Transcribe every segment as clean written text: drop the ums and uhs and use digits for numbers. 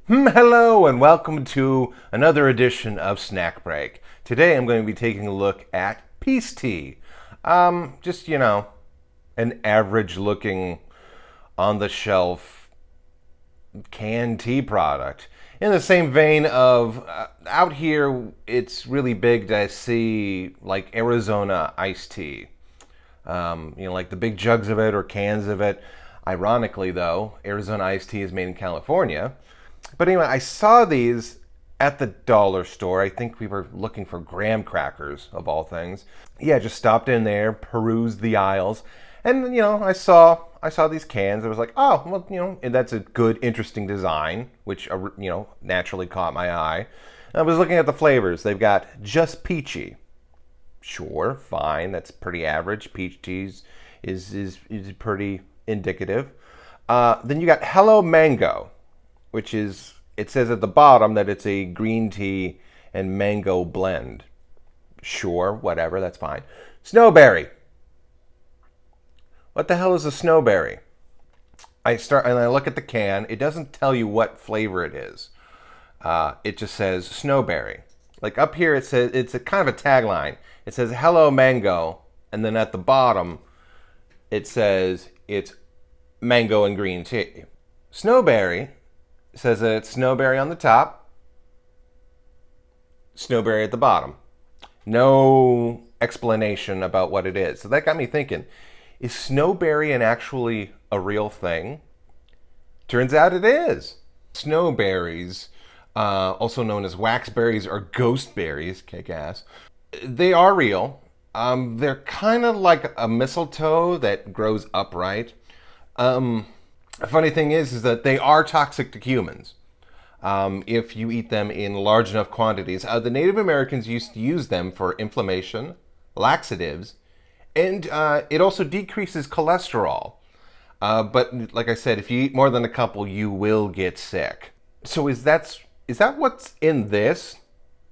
Hello and welcome to another edition of Snack Break. Today I'm going to be taking a look at peace tea. Just, an average looking on the shelf canned tea product. In the same vein of out here, it's really big to see like Arizona iced tea. Like the big jugs of it or cans of it. Ironically, though, Arizona iced tea is made in California. But anyway, I saw these at the dollar store. I think we were looking for graham crackers, of all things. Yeah, just stopped in there, perused the aisles, and I saw these cans. I was like, oh, well, and that's a good, interesting design, which naturally caught my eye. And I was looking at the flavors. They've got just peachy. Sure, fine. That's pretty average. Peach teas is pretty indicative. Then you got Hello Mango, which is, it says at the bottom that it's a green tea and mango blend. Sure, whatever, that's fine. Snowberry. What the hell is a snowberry? I look at the can. It doesn't tell you what flavor it is. It just says snowberry. Like up here, it says it's a kind of a tagline. It says "Hello Mango," and then at the bottom, it says it's mango and green tea. Snowberry says that it's snowberry on the top, snowberry at the bottom. No explanation about what it is. So that got me thinking, is snowberry actually a real thing? Turns out it is. Snowberries, also known as waxberries or ghost berries, kick ass, they are real. They're kind of like a mistletoe that grows upright. The funny thing is that they are toxic to humans if you eat them in large enough quantities. The Native Americans used to use them for inflammation, laxatives, and it also decreases cholesterol. But like I said, if you eat more than a couple, you will get sick. So is that what's in this?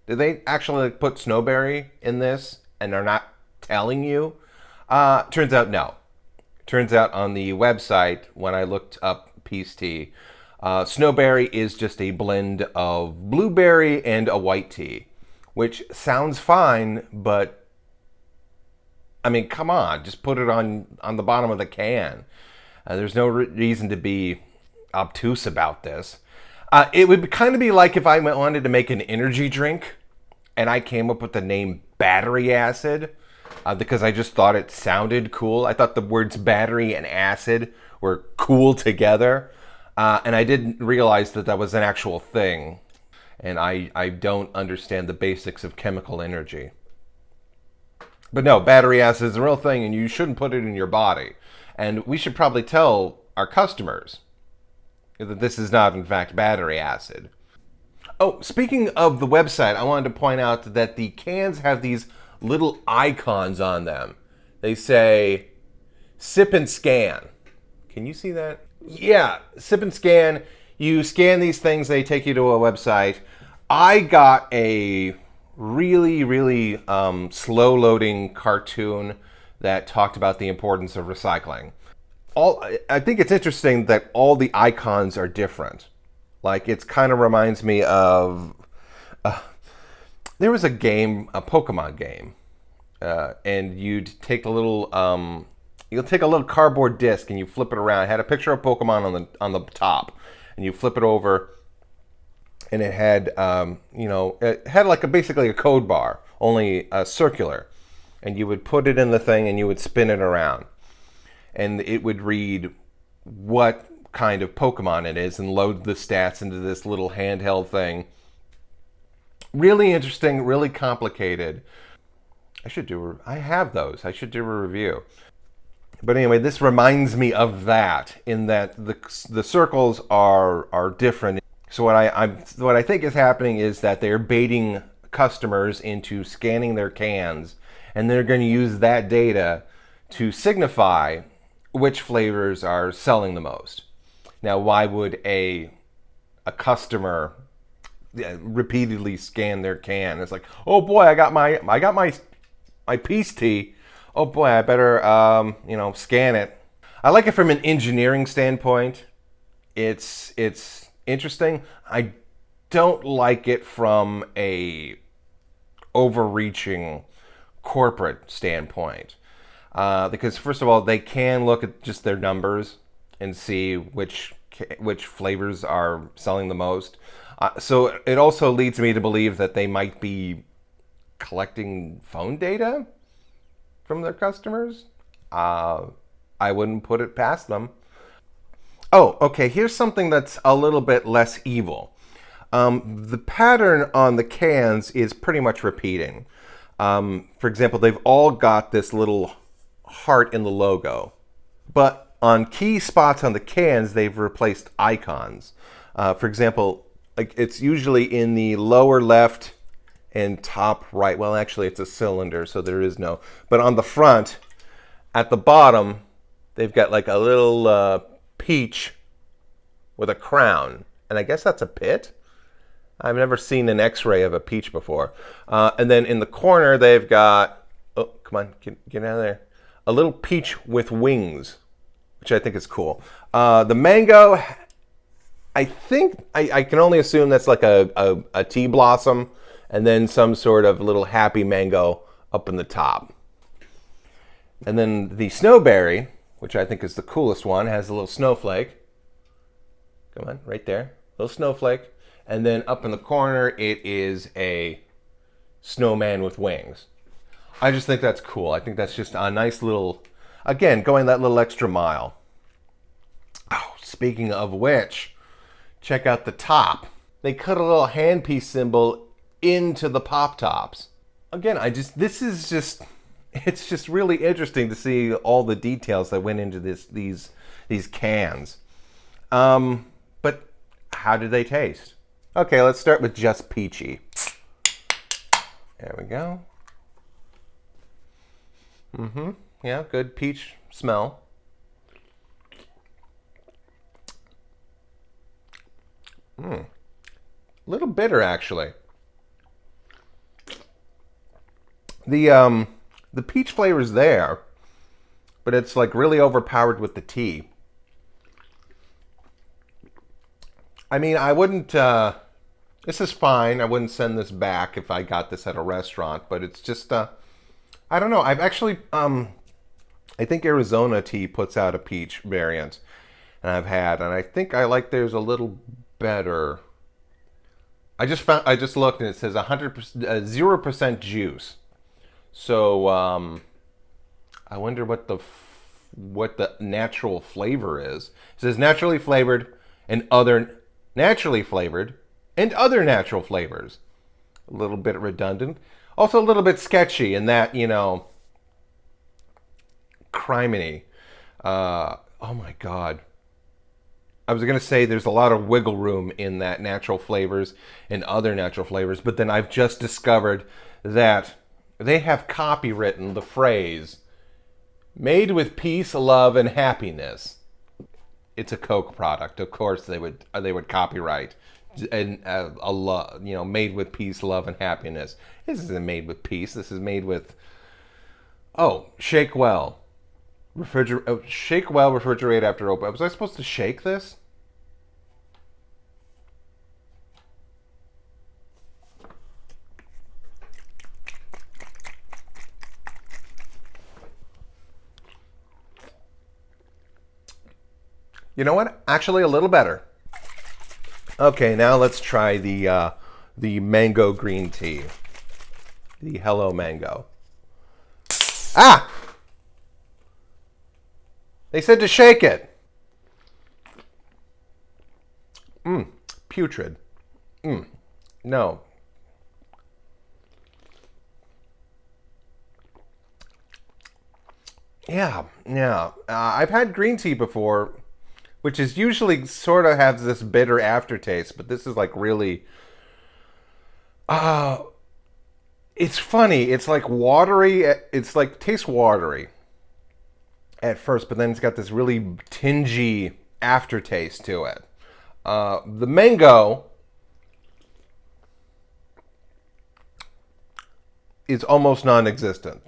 Did they actually put snowberry in this and they're not telling you? Turns out no. Turns out on the website, when I looked up peace tea, snowberry is just a blend of blueberry and a white tea, which sounds fine, but I mean, come on, just put it on the bottom of the can. There's no reason to be obtuse about this. It would kind of be like if I wanted to make an energy drink and I came up with the name battery acid. Because I just thought it sounded cool. I thought the words battery and acid were cool together. And I didn't realize that that was an actual thing. And I don't understand the basics of chemical energy. But no, battery acid is a real thing and you shouldn't put it in your body. And we should probably tell our customers that this is not, in fact, battery acid. Oh, speaking of the website, I wanted to point out that the cans have these little icons on them. They say sip and scan. Can you see that? Yeah, sip and scan. You scan these things, they take you to a website. I got a really slow loading cartoon that talked about the importance of recycling. I think it's interesting that all the icons are different. Like, it kind of reminds me of there was a game, a Pokemon game, and you'd take a little cardboard disc and you flip it around. It had a picture of Pokemon on the top, and you flip it over, and it had it had like basically a code bar, only circular, and you would put it in the thing and you would spin it around, and it would read what kind of Pokemon it is and load the stats into this little handheld thing. Really interesting, really complicated. I have those. I should do a review. But anyway, this reminds me of that, in that the circles are different. So what I think is happening is that they're baiting customers into scanning their cans, and they're going to use that data to signify which flavors are selling the most. Now, why would a customer repeatedly scan their can? It's like, oh boy, I got my peace tea. Oh boy, I better scan it. I like it from an engineering standpoint. It's interesting. I don't like it from a overreaching corporate standpoint. Because first of all, they can look at just their numbers and see which flavors are selling the most. So it also leads me to believe that they might be collecting phone data from their customers. I wouldn't put it past them. Oh, okay. Here's something that's a little bit less evil. The pattern on the cans is pretty much repeating. For example, they've all got this little heart in the logo, but on key spots on the cans, they've replaced icons. For example, like it's usually in the lower left and top right. Well, actually, it's a cylinder, so there is no. But on the front, at the bottom, they've got like a little peach with a crown, and I guess that's a pit. I've never seen an X-ray of a peach before. And then in the corner, they've got, oh, come on, get out of there, a little peach with wings, which I think is cool. The mango, I think, I can only assume that's like a tea blossom, and then some sort of little happy mango up in the top. And then the snowberry, which I think is the coolest one, has a little snowflake. Come on, right there, little snowflake. And then up in the corner, it is a snowman with wings. I just think that's cool. I think that's just a nice little, again, going that little extra mile. Oh, speaking of which, check out the top. They cut a little handpiece symbol into the pop tops. Again, it's just really interesting to see all the details that went into these cans. But how do they taste? Okay, let's start with just peachy. There we go. Yeah, good peach smell. A little bitter, actually. The peach flavor's there, but it's like really overpowered with the tea. I mean, I wouldn't. This is fine. I wouldn't send this back if I got this at a restaurant, but it's just, I don't know. I've actually, I think Arizona Tea puts out a peach variant, and I've had, and I think I like theirs a little better. I just looked, and it says 0% juice. So, I wonder what the natural flavor is. It says naturally flavored and other naturally flavored. And other natural flavors. A little bit redundant. Also a little bit sketchy in that, criminy. Oh my God. I was going to say there's a lot of wiggle room in that natural flavors and other natural flavors, but then I've just discovered that they have copywritten the phrase, made with peace, love, and happiness. It's a Coke product. Of course they would copyright. And made with peace, love, and happiness. This isn't made with peace. This is made with, shake well. Shake well, refrigerate after open. Was I supposed to shake this? You know what? Actually, a little better. Okay, now let's try the mango green tea. The Hello Mango. Ah! They said to shake it. Putrid. No. Yeah. I've had green tea before, which is usually sort of has this bitter aftertaste, but this is like really, it's funny. It's like watery. It's like tastes watery at first, but then it's got this really tingy aftertaste to it. The mango is almost non-existent.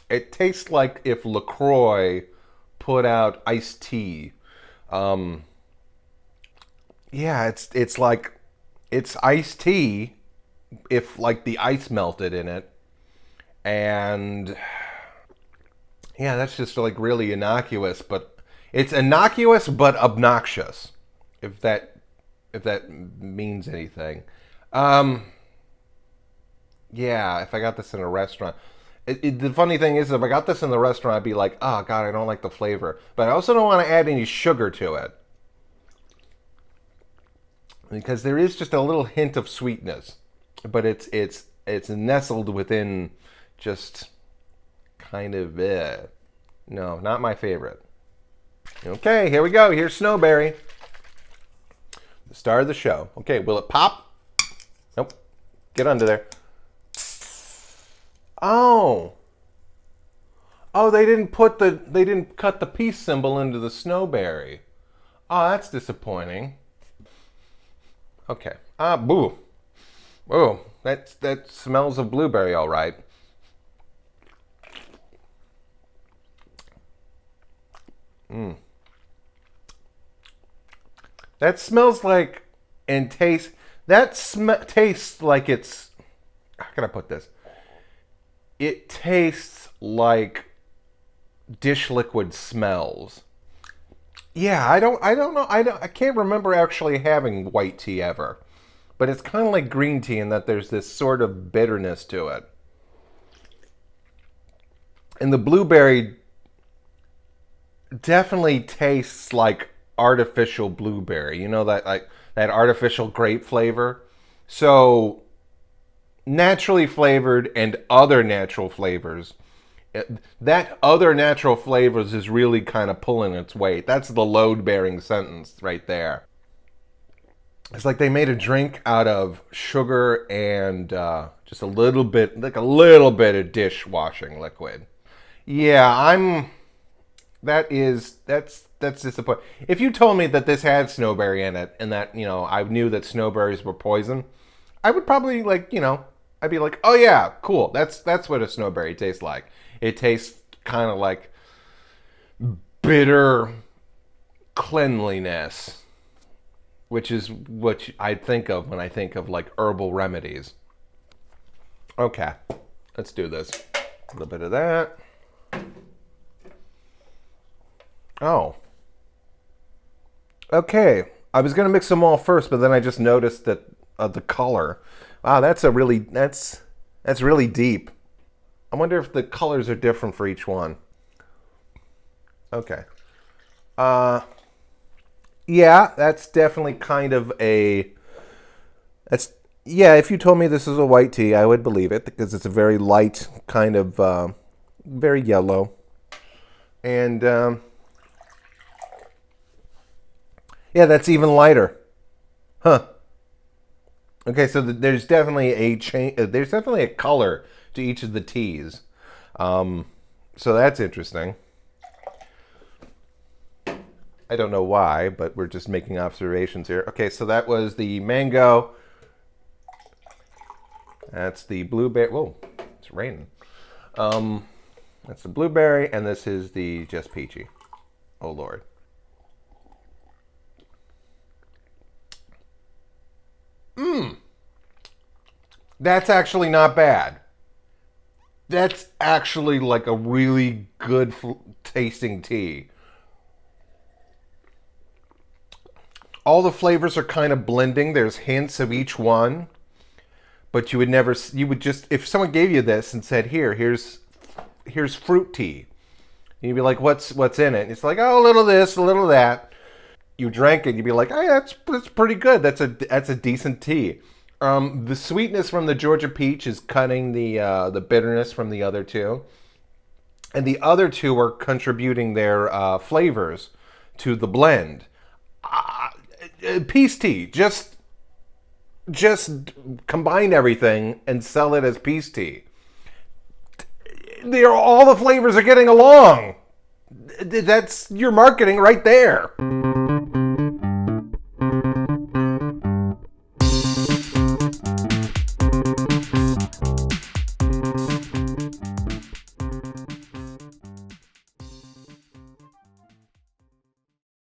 It tastes like if LaCroix put out iced tea. Yeah, it's like it's iced tea if like the ice melted in it, and yeah, that's just like really innocuous, but it's innocuous but obnoxious, if that if that means anything. Um, yeah, if I got this in a restaurant, the funny thing is, if I got this in the restaurant, I'd be like, oh god, I don't like the flavor, but I also don't want to add any sugar to it because there is just a little hint of sweetness, but it's nestled within just kind of no, not my favorite. Okay, here we go. Here's Snowberry, the star of the show. Okay, will it pop? Nope. Get under there. Oh. Oh, they didn't cut the peace symbol into the Snowberry. Oh, that's disappointing. Okay. Ah, boo. Oh, that smells of blueberry, all right. That smells like and tastes. Tastes like it's. How can I put this? It tastes like dish liquid smells. Yeah, I don't know. I can't remember actually having white tea ever, but it's kind of like green tea in that there's this sort of bitterness to it. And the blueberry definitely tastes like artificial blueberry. You know that like that artificial grape flavor. So naturally flavored and other natural flavors. That other natural flavors is really kind of pulling its weight. That's the load-bearing sentence right there. It's like they made a drink out of sugar and just a little bit, like a little bit of dishwashing liquid. Yeah, that's disappointing. If you told me that this had snowberry in it and that I knew that snowberries were poison, I would probably I'd be like, oh yeah, cool. That's what a snowberry tastes like. It tastes kind of like bitter cleanliness, which is what I think of when I think of like herbal remedies. Okay, let's do this. A little bit of that. Oh. Okay. I was gonna mix them all first, but then I just noticed that the color. Wow, that's really deep. I wonder if the colors are different for each one. Okay. Uh, yeah, that's definitely kind of a. That's yeah. If you told me this is a white tea, I would believe it because it's a very light kind of, very yellow, and yeah, that's even lighter, huh? Okay, so there's definitely a change. There's definitely a color to each of the teas, so that's interesting. I don't know why, but we're just making observations here. Okay, so that was the mango. That's the blueberry. Whoa, it's raining. Um, that's the blueberry, and this is the just peachy. Oh Lord. That's actually not bad. That's actually like a really good tasting tea. All the flavors are kind of blending. There's hints of each one, but you would just, if someone gave you this and said, here's fruit tea. And you'd be like, what's in it? And it's like, oh, a little of this, a little of that. You drank it, you'd be like, hey, that's pretty good. That's a decent tea. The sweetness from the Georgia peach is cutting the bitterness from the other two, and the other two are contributing their flavors to the blend. Peace tea, just combine everything and sell it as peace tea. All the flavors are getting along. That's your marketing right there.